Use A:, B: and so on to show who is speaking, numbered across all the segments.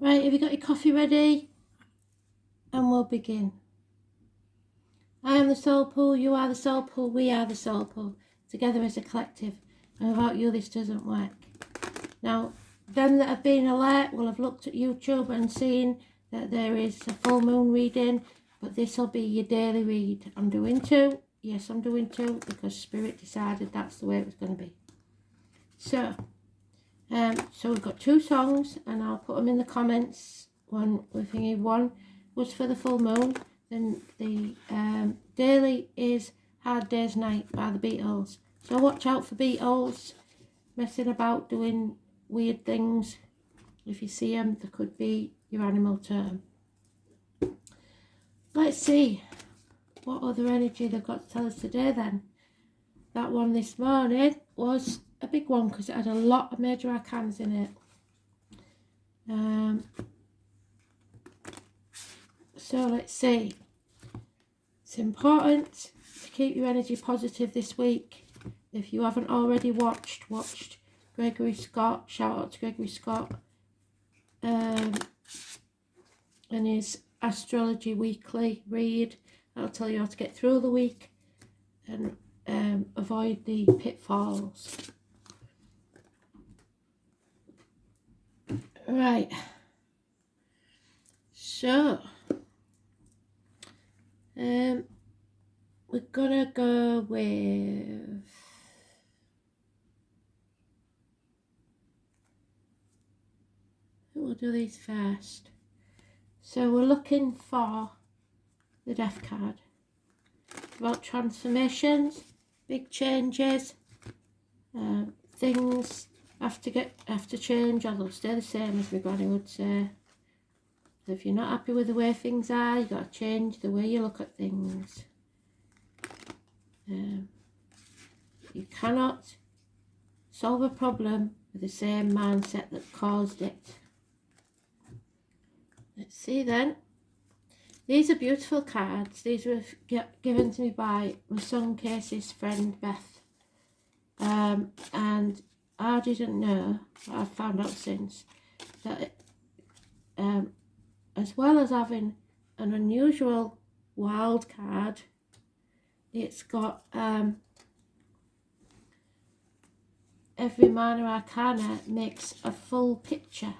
A: Right, have you got your coffee ready? And we'll begin. I am the soul pool, you are the soul pool, we are the soul pool, together as a collective, and without you this doesn't work. Now, them that have been alert will have looked at YouTube and seen that there is a full moon reading, but this will be your daily read. I'm doing two. Yes, I'm doing two because Spirit decided that's the way it was going to be. So we've got two songs, and I'll put them in the comments. One was for the full moon. Then the daily is Hard Day's Night by the Beatles. So watch out for Beatles messing about doing weird things. If you see them, there could be your animal term. Let's see what other energy they've got to tell us today then. That one this morning was a big one because it had a lot of major arcans in it. So let's see. It's important to keep your energy positive this week. If you haven't already watched Gregory Scott. Shout out to Gregory Scott. And his Astrology weekly read. That'll tell you how to get through the week and avoid the pitfalls. Right. So we're gonna go with we'll do these first. So we're looking for the Death card. It's about transformations, big changes, things have to change or they'll stay the same, as my granny would say. So if you're not happy with the way things are, you've got to change the way you look at things. You cannot solve a problem with the same mindset that caused it. Let's see then. These are beautiful cards. These were given to me by my son Casey's friend Beth. And I didn't know, but I've found out since, that as well as having an unusual wild card, it's got every minor arcana makes a full picture,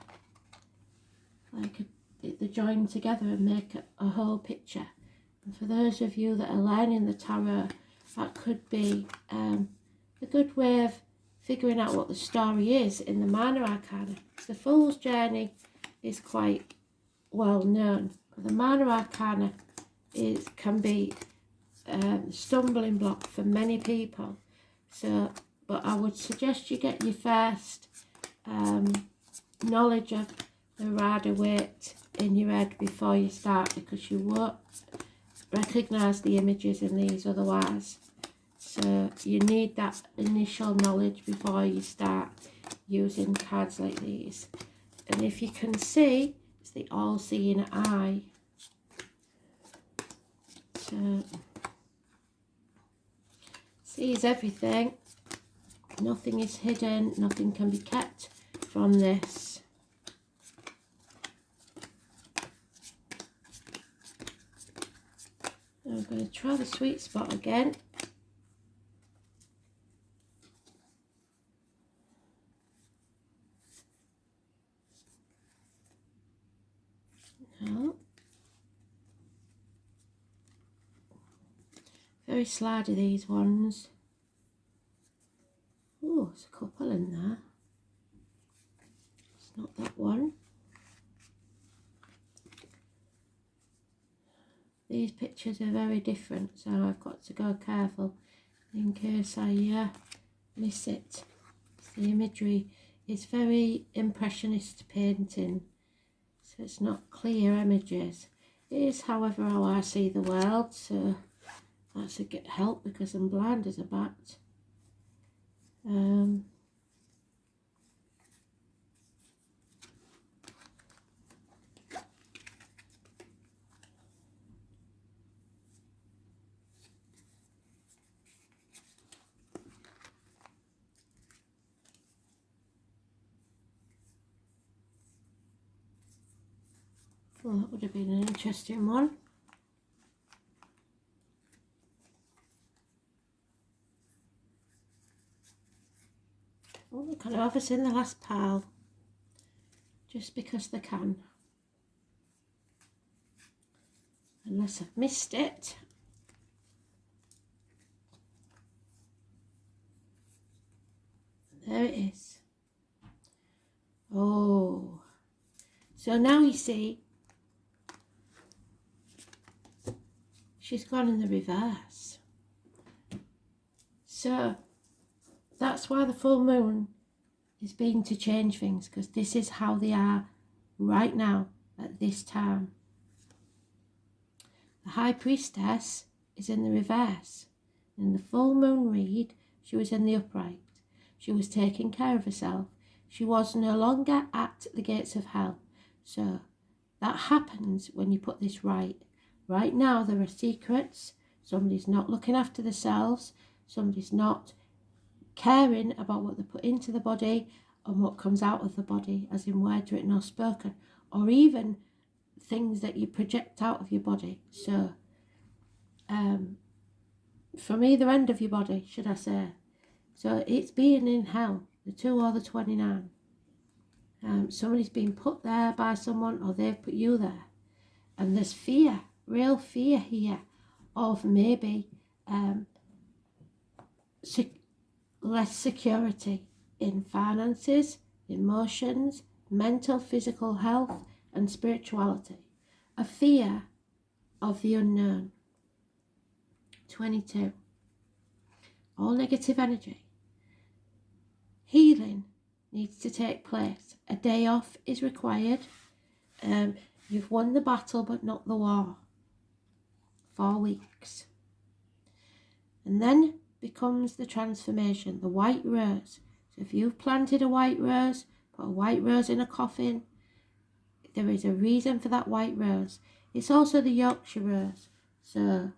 A: like they join together and make a whole picture. And for those of you that are learning the tarot, that could be a good way of figuring out what the story is in the minor arcana. The Fool's Journey is quite well known, but the minor arcana can be stumbling block for many people. So, but I would suggest you get your first knowledge of the Rider-Waite in your head before you start, because you won't recognise the images in these otherwise. So you need that initial knowledge before you start using cards like these. And if you can see, it's the all-seeing eye. So sees everything. Nothing is hidden. Nothing can be kept from this. I'm going to try the sweet spot again. No. Very slidey, these ones. Oh, there's a couple in there. It's not that one. These pictures are very different, so I've got to go careful in case I miss it. The imagery is very impressionist painting, so it's not clear images. It is, however, how I see the world, so that's a good help because I'm blind as a bat. Well, that would have been an interesting one. Oh, they could have us in the last pile. Just because they can. Unless I've missed it. There it is. Oh. So now you see, she's gone in the reverse. So that's why the full moon is being to change things, because this is how they are right now at this time. The High Priestess is in the reverse. In the full moon read, she was in the upright. She was taking care of herself. She was no longer at the gates of hell. So that happens when you put this right. Right now there are secrets. Somebody's not looking after themselves. Somebody's not caring about what they put into the body and what comes out of the body, as in words written or spoken, or even things that you project out of your body. So from either end of your body, should I say. So it's being in hell, the 2 or the 29. Somebody's been put there by someone, or they've put you there. And there's fear, real fear here of maybe less security in finances, emotions, mental, physical health, and spirituality. A fear of the unknown. 22. All negative energy. Healing needs to take place. A day off is required. You've won the battle but not the war. 4 weeks. And then becomes the transformation, the white rose. So if you've planted a white rose, put a white rose in a coffin, there is a reason for that white rose. It's also the Yorkshire rose. So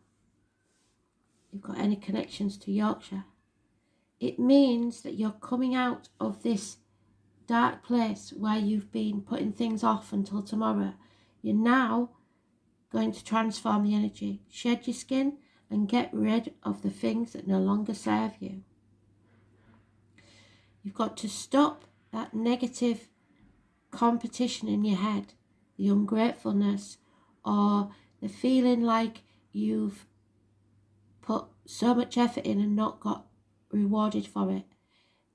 A: you've got any connections to Yorkshire. It means that you're coming out of this dark place where you've been putting things off until tomorrow. You're now going to transform the energy, shed your skin and get rid of the things that no longer serve you. You've got to stop that negative competition in your head, the ungratefulness, or the feeling like you've put so much effort in and not got rewarded for it.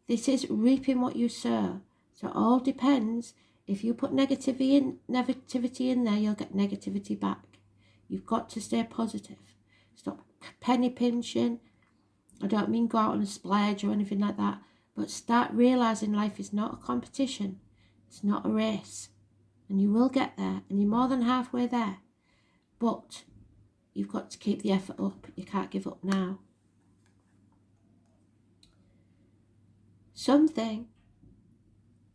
A: This is reaping what you sow. So it all depends. If you put negativity in there, you'll get negativity back. You've got to stay positive. Stop penny pinching. I don't mean go out on a splurge or anything like that, but start realising life is not a competition. It's not a race. And you will get there, and you're more than halfway there. But you've got to keep the effort up. You can't give up now. Something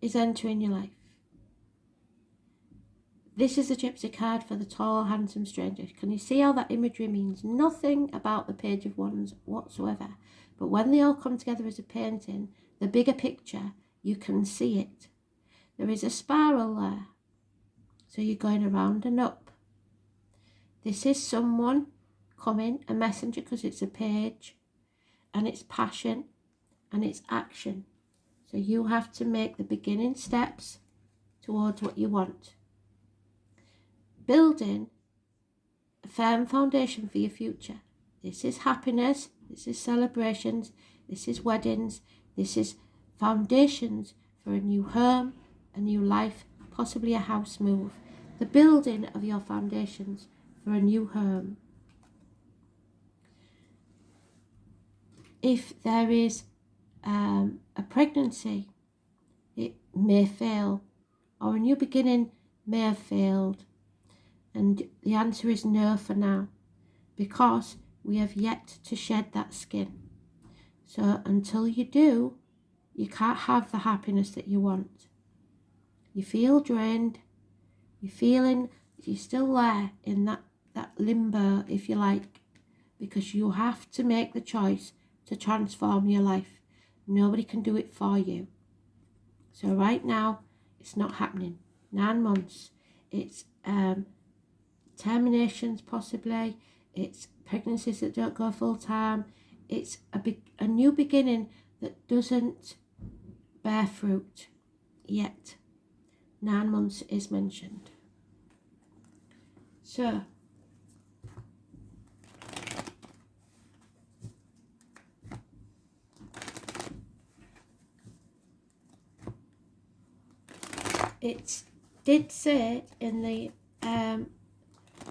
A: is entering your life. This is a gypsy card for the tall, handsome stranger. Can you see how that imagery means nothing about the Page of Wands whatsoever? But when they all come together as a painting, the bigger picture, you can see it. There is a spiral there. So you're going around and up. This is someone coming, a messenger, because it's a page, and it's passion, and it's action. So you have to make the beginning steps towards what you want. Building a firm foundation for your future. This is happiness, this is celebrations, this is weddings, this is foundations for a new home, a new life, possibly a house move. The building of your foundations for a new home. If there is a pregnancy, it may fail, or a new beginning may have failed. And the answer is no for now, because we have yet to shed that skin. So until you do, you can't have the happiness that you want. You feel drained, you're feeling you're still there in that limbo, if you like, because you have to make the choice to transform your life. Nobody can do it for you. So right now, it's not happening. 9 months. it's terminations possibly, it's pregnancies that don't go full time, it's a new beginning that doesn't bear fruit yet. 9 months is mentioned. So it did say in the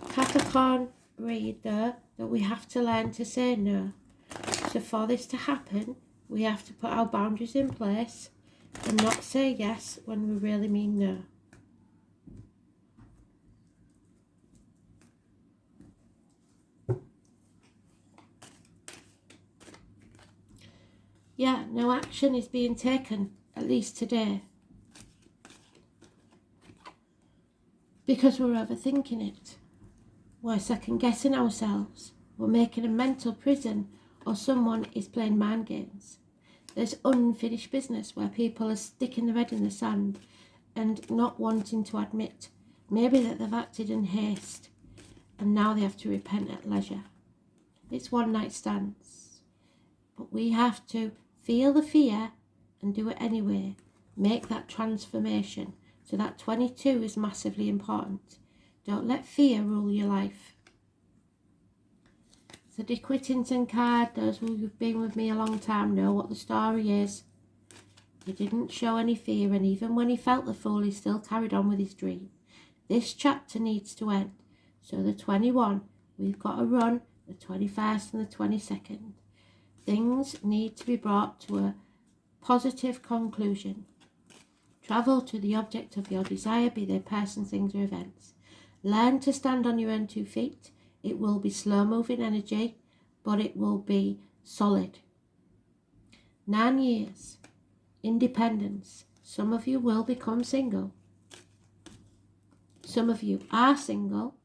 A: Capricorn reader that we have to learn to say no. So for this to happen, we have to put our boundaries in place and not say yes when we really mean no. Yeah, no action is being taken, at least today, because we're overthinking it. We're second guessing ourselves. We're making a mental prison, or someone is playing mind games. There's unfinished business where people are sticking their head in the sand and not wanting to admit maybe that they've acted in haste and now they have to repent at leisure. It's one night stands. But we have to feel the fear and do it anyway. Make that transformation. So that 22 is massively important. Don't let fear rule your life. So the Whittington card, those who've been with me a long time know what the story is. He didn't show any fear, and even when he felt the fool, he still carried on with his dream. This chapter needs to end. So the 21, we've got to run the 21st and the 22nd. Things need to be brought to a positive conclusion. Travel to the object of your desire, be they persons, things, or events. Learn to stand on your own 2 feet. It will be slow-moving energy, but it will be solid. 9 years. Independence. Some of you will become single. Some of you are single,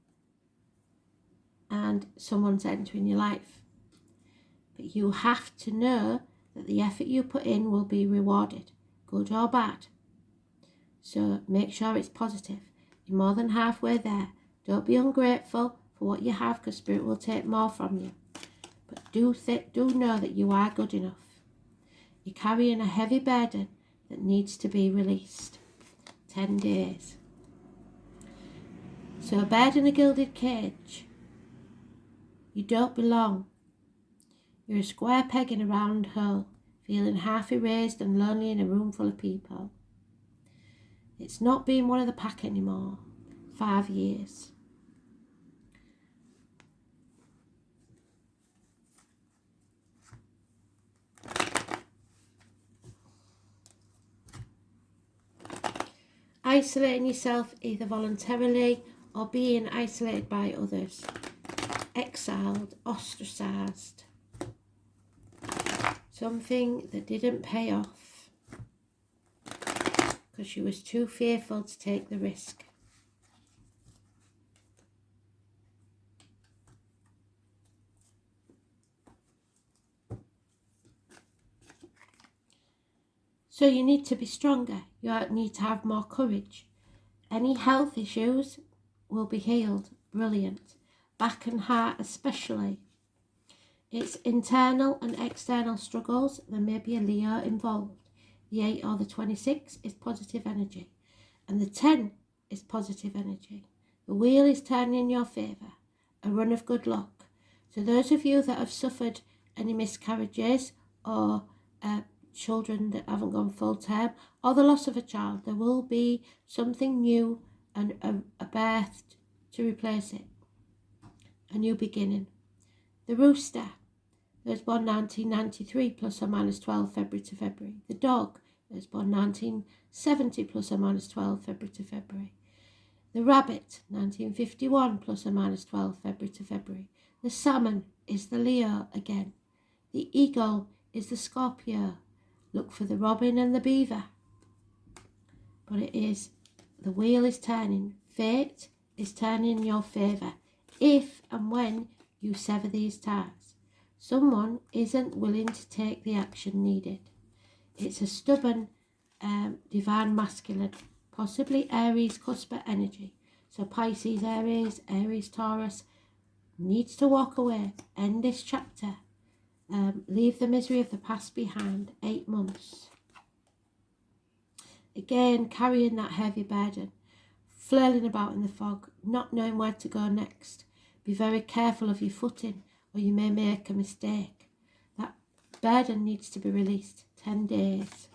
A: and someone's entering your life. But you have to know that the effort you put in will be rewarded, good or bad. So make sure it's positive. You're more than halfway there. Don't be ungrateful for what you have, because Spirit will take more from you. But do know that you are good enough. You're carrying a heavy burden that needs to be released. 10 days. So a bird in a gilded cage. You don't belong. You're a square peg in a round hole, feeling half erased and lonely in a room full of people. It's not being one of the pack anymore. 5 years. Isolating yourself either voluntarily or being isolated by others. Exiled, ostracised. Something that didn't pay off because she was too fearful to take the risk. So you need to be stronger. You need to have more courage. Any health issues will be healed. Brilliant. Back and heart especially. It's internal and external struggles. There may be a Leo involved. The 8 or the 26 is positive energy. And the 10 is positive energy. The wheel is turning in your favour. A run of good luck. So those of you that have suffered any miscarriages or children that haven't gone full term, or the loss of a child, there will be something new and a birth to replace it. A new beginning. The rooster, that was born 1993 plus or minus 12 February to February. The dog, that was born 1970 plus or minus 12 February to February. The rabbit, 1951 plus or minus 12 February to February. The salmon is the Leo again. The eagle is the Scorpio. Look for the robin and the beaver. But it is, the wheel is turning. Fate is turning in your favour if and when you sever these ties. Someone isn't willing to take the action needed. It's a stubborn, divine masculine, possibly Aries cusper energy. So Pisces, Aries, Taurus needs to walk away, end this chapter, leave the misery of the past behind. 8 months. Again, carrying that heavy burden, flailing about in the fog, not knowing where to go next. Be very careful of your footing or you may make a mistake. That burden needs to be released. 10 days.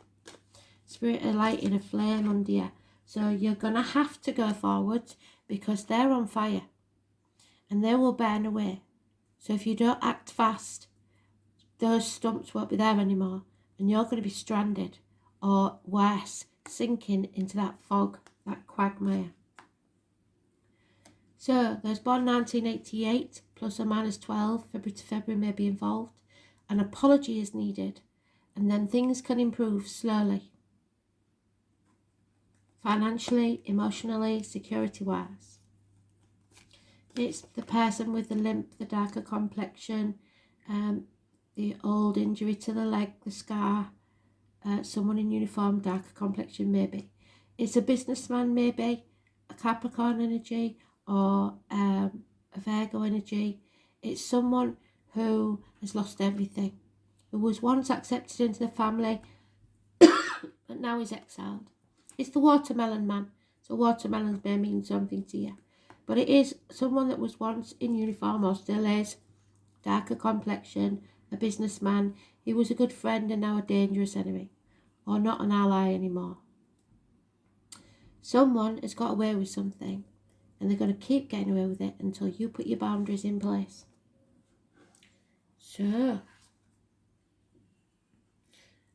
A: Spirit are lighting a flame under you. So you're going to have to go forward because they're on fire and they will burn away. So if you don't act fast, those stumps won't be there anymore and you're going to be stranded or worse, sinking into that fog, that quagmire. So those born 1988, plus or minus 12, February to February may be involved. An apology is needed and then things can improve slowly. Financially, emotionally, security-wise. It's the person with the limp, the darker complexion, the old injury to the leg, the scar, someone in uniform, darker complexion maybe. It's a businessman maybe, a Capricorn energy or a Virgo energy. It's someone who has lost everything, who was once accepted into the family but now is exiled. It's the watermelon man. So watermelons may mean something to you. But it is someone that was once in uniform or still is, darker complexion, a businessman. He was a good friend and now a dangerous enemy, or not an ally anymore. Someone has got away with something and they're going to keep getting away with it until you put your boundaries in place. So,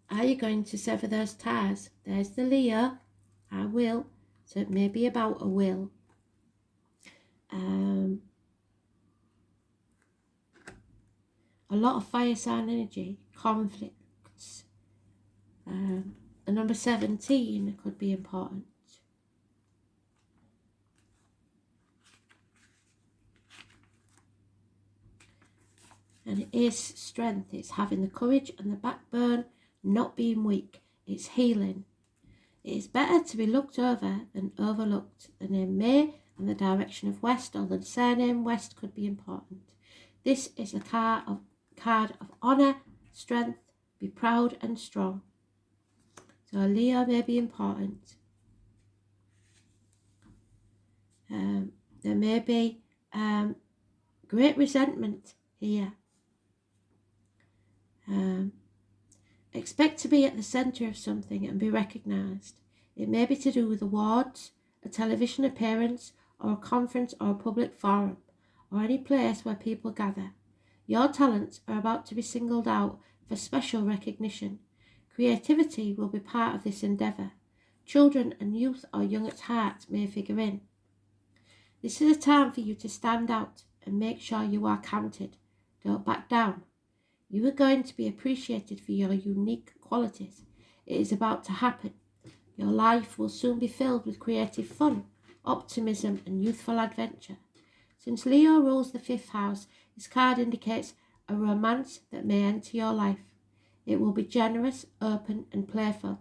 A: are you going to sever those ties? There's the Leo. I will. So it may be about a will. A lot of fire sign energy, conflicts. And number 17 could be important. And it is strength. It's having the courage and the backbone, not being weak. It's healing. It is better to be looked over than overlooked. The name May and the direction of West, or the surname West, could be important. This is a card of honour, strength, be proud and strong. So Leo may be important. There may be great resentment here. Expect to be at the centre of something and be recognised. It may be to do with awards, a television appearance, or a conference or a public forum, or any place where people gather. Your talents are about to be singled out for special recognition. Creativity will be part of this endeavour. Children and youth or young at heart may figure in. This is a time for you to stand out and make sure you are counted. Don't back down. You are going to be appreciated for your unique qualities. It is about to happen. Your life will soon be filled with creative fun, optimism and youthful adventure. Since Leo rules the 5th house, this card indicates a romance that may enter your life. It will be generous, open and playful.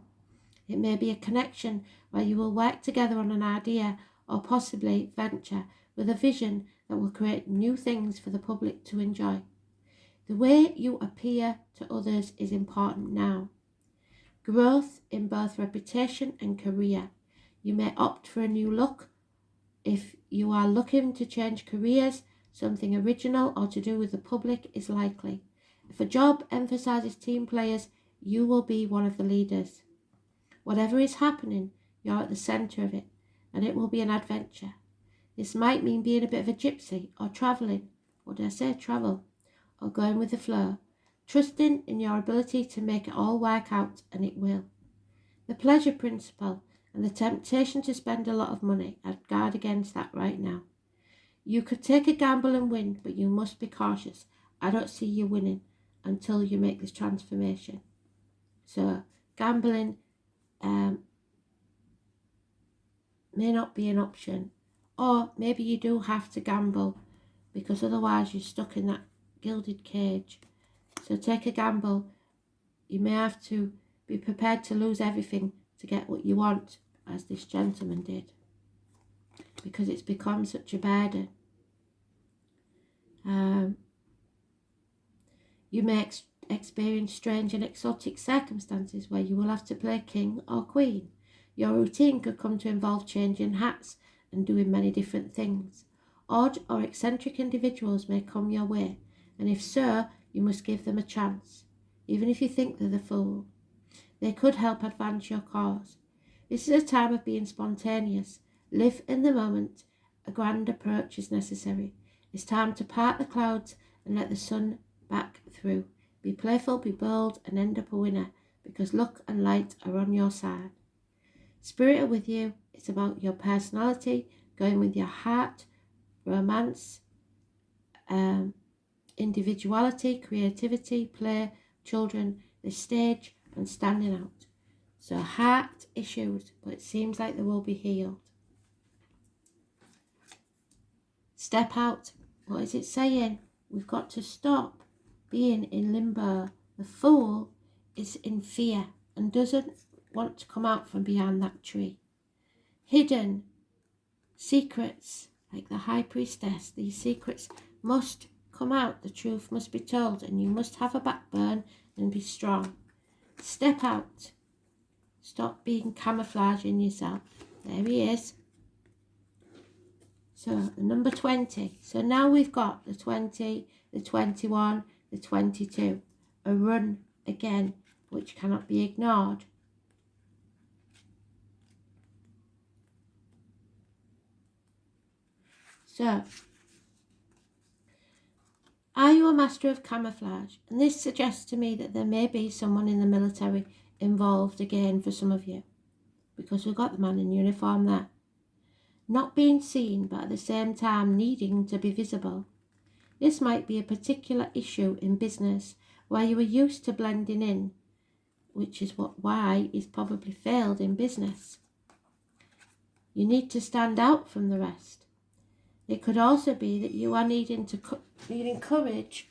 A: It may be a connection where you will work together on an idea or possibly venture with a vision that will create new things for the public to enjoy. The way you appear to others is important now. Growth in both reputation and career. You may opt for a new look. If you are looking to change careers, something original or to do with the public is likely. If a job emphasises team players, you will be one of the leaders. Whatever is happening, you're at the centre of it, and it will be an adventure. This might mean being a bit of a gypsy or travelling. What did I say? Travel. Or going with the flow, trusting in your ability to make it all work out, and it will. The pleasure principle and the temptation to spend a lot of money, I'd guard against that right now. You could take a gamble and win, but you must be cautious. I don't see you winning until you make this transformation. So gambling may not be an option, or maybe you do have to gamble because otherwise you're stuck in that gilded cage. So take a gamble. You may have to be prepared to lose everything to get what you want, as this gentleman did. because it's become such a burden. You may experience strange and exotic circumstances where you will have to play king or queen. Your routine could come to involve changing hats and doing many different things. Odd or eccentric individuals may come your way, and if so, you must give them a chance, even if you think they're the fool. They could help advance your cause. This is a time of being spontaneous. Live in the moment. A grand approach is necessary. It's time to part the clouds and let the sun back through. Be playful, be bold, and end up a winner, because luck and light are on your side. Spirit are with you. It's about your personality, going with your heart, romance, individuality, creativity, play, children, the stage, and standing out. So heart issues, but it seems like they will be healed. Step out. What is it saying? We've got to stop being in limbo. The fool is in fear and doesn't want to come out from behind that tree. Hidden secrets, like the high priestess, these secrets must come out. The truth must be told, and you must have a backbone and be strong. Step out. Stop being camouflaging yourself. There he is. So the number 20. So now we've got the 20, the 21, the 22. A run again, which cannot be ignored. So, are you a master of camouflage? And this suggests to me that there may be someone in the military involved again for some of you, because we've got the man in uniform there. Not being seen, but at the same time needing to be visible. This might be a particular issue in business where you are used to blending in, which is why it's probably failed in business. You need to stand out from the rest. It could also be that you are needing courage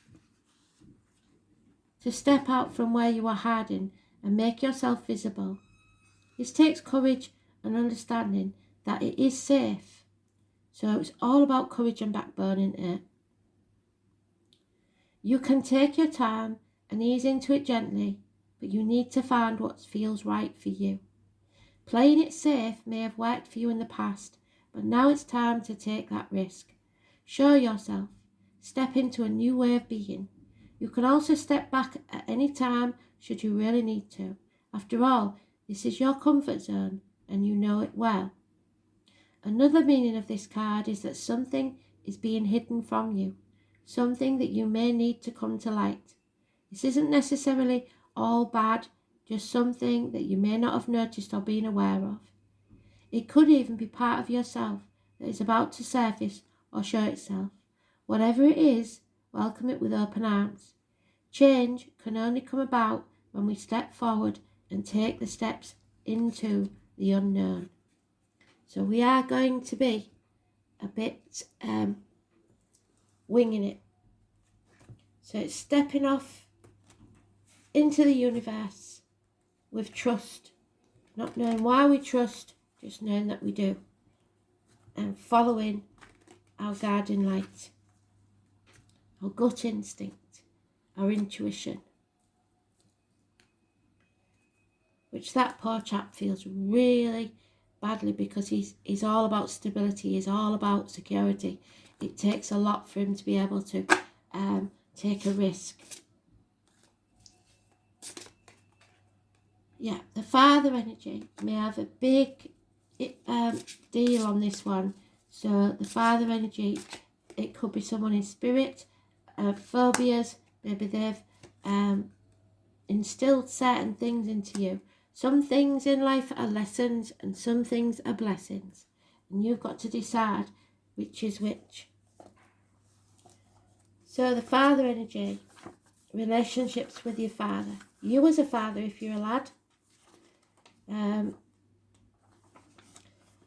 A: to step out from where you are hiding and make yourself visible. This takes courage and understanding that it is safe. So it's all about courage and backbone, isn't it? You can take your time and ease into it gently, but you need to find what feels right for you. Playing it safe may have worked for you in the past, but now it's time to take that risk. Show yourself. Step into a new way of being. You can also step back at any time should you really need to. After all, this is your comfort zone and you know it well. Another meaning of this card is that something is being hidden from you, something that you may need to come to light. This isn't necessarily all bad, just something that you may not have noticed or been aware of. It could even be part of yourself that is about to surface or show itself. Whatever it is, welcome it with open arms. Change can only come about when we step forward and take the steps into the unknown. So we are going to be a bit winging it. So it's stepping off into the universe with trust, not knowing why we trust, just knowing that we do, and following our guiding light, our gut instinct, our intuition, which that poor chap feels really badly because he's all about stability, he's all about security. It takes a lot for him to be able to take a risk. Yeah, the father energy may have a big deal on this one. So the father energy, it could be someone in spirit, phobias, maybe they've instilled certain things into you. Some things in life are lessons and some things are blessings. And you've got to decide which is which. So the father energy, relationships with your father. You as a father, if you're a lad.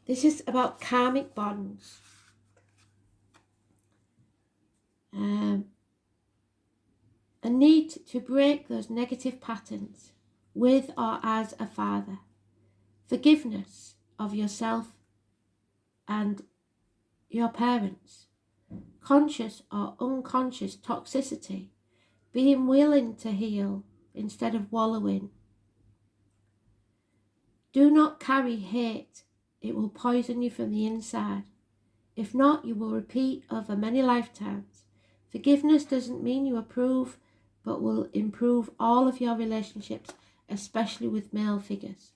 A: This is about karmic bonds. A need to break those negative patterns with or as a father. Forgiveness of yourself and your parents, conscious or unconscious toxicity, being willing to heal instead of wallowing. Do not carry hate. It will poison you from the inside. If not, you will repeat over many lifetimes. Forgiveness doesn't mean you approve, but will improve all of your relationships, especially with male figures.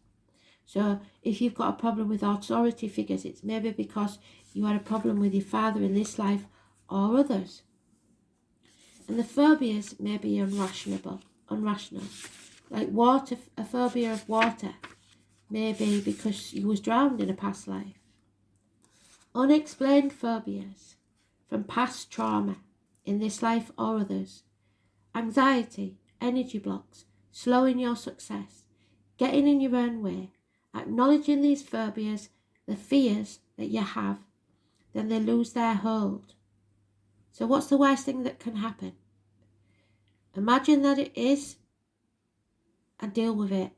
A: So if you've got a problem with authority figures, it's maybe because you had a problem with your father in this life or others. And the phobias may be irrational. Like water, a phobia of water, maybe because you was drowned in a past life. Unexplained phobias from past trauma in this life or others. Anxiety, energy blocks, slowing your success, getting in your own way, acknowledging these phobias, the fears that you have, then they lose their hold. So what's the worst thing that can happen? Imagine that it is and deal with it.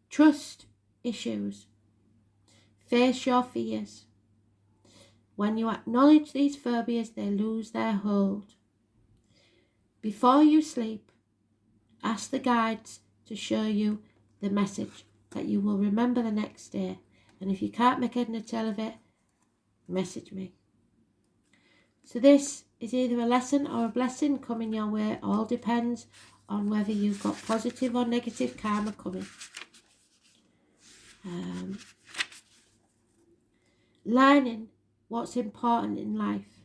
A: Trust issues. Face your fears. When you acknowledge these phobias, they lose their hold. Before you sleep, ask the guides to show you the message that you will remember the next day. And if you can't make head nor tail of it, message me. So this is either a lesson or a blessing coming your way. It all depends on whether you've got positive or negative karma coming. Learning what's important in life.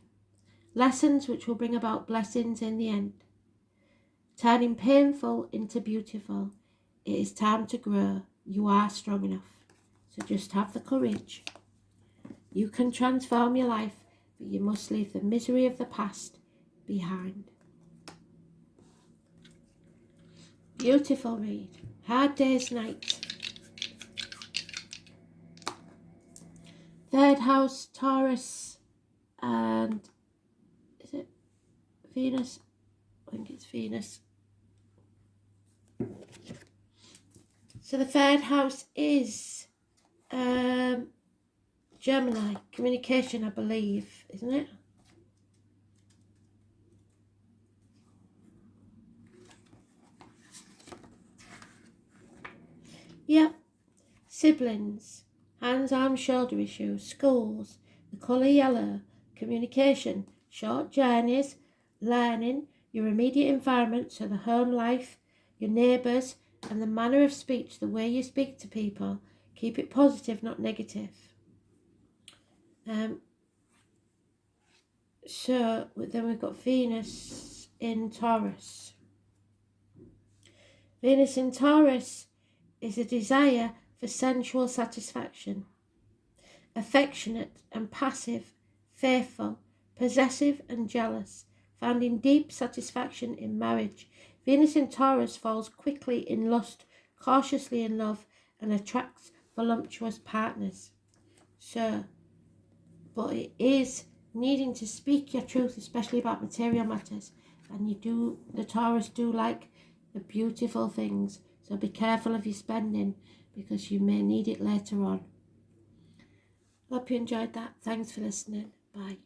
A: Lessons which will bring about blessings in the end. Turning painful into beautiful. It is time to grow. You are strong enough. So just have the courage. You can transform your life, but you must leave the misery of the past behind. Beautiful read. Hard Day's Night. Third house, Taurus, and is it Venus? I think it's Venus. So the third house is Gemini, communication, I believe, isn't it? Yep. Siblings, hands, arms, shoulder issues, schools, the colour yellow, communication, short journeys, learning, your immediate environment, so the home life, your neighbours, and the manner of speech, the way you speak to people. Keep it positive, not negative. So then we've got Venus in Taurus. Venus in Taurus is a desire for sensual satisfaction. Affectionate and passive, faithful, possessive and jealous, finding deep satisfaction in marriage. Venus in Taurus falls quickly in lust, cautiously in love, and attracts voluptuous partners. So, but it is needing to speak your truth, especially about material matters. And the Taurus do like the beautiful things. So be careful of your spending, because you may need it later on. Hope you enjoyed that. Thanks for listening. Bye.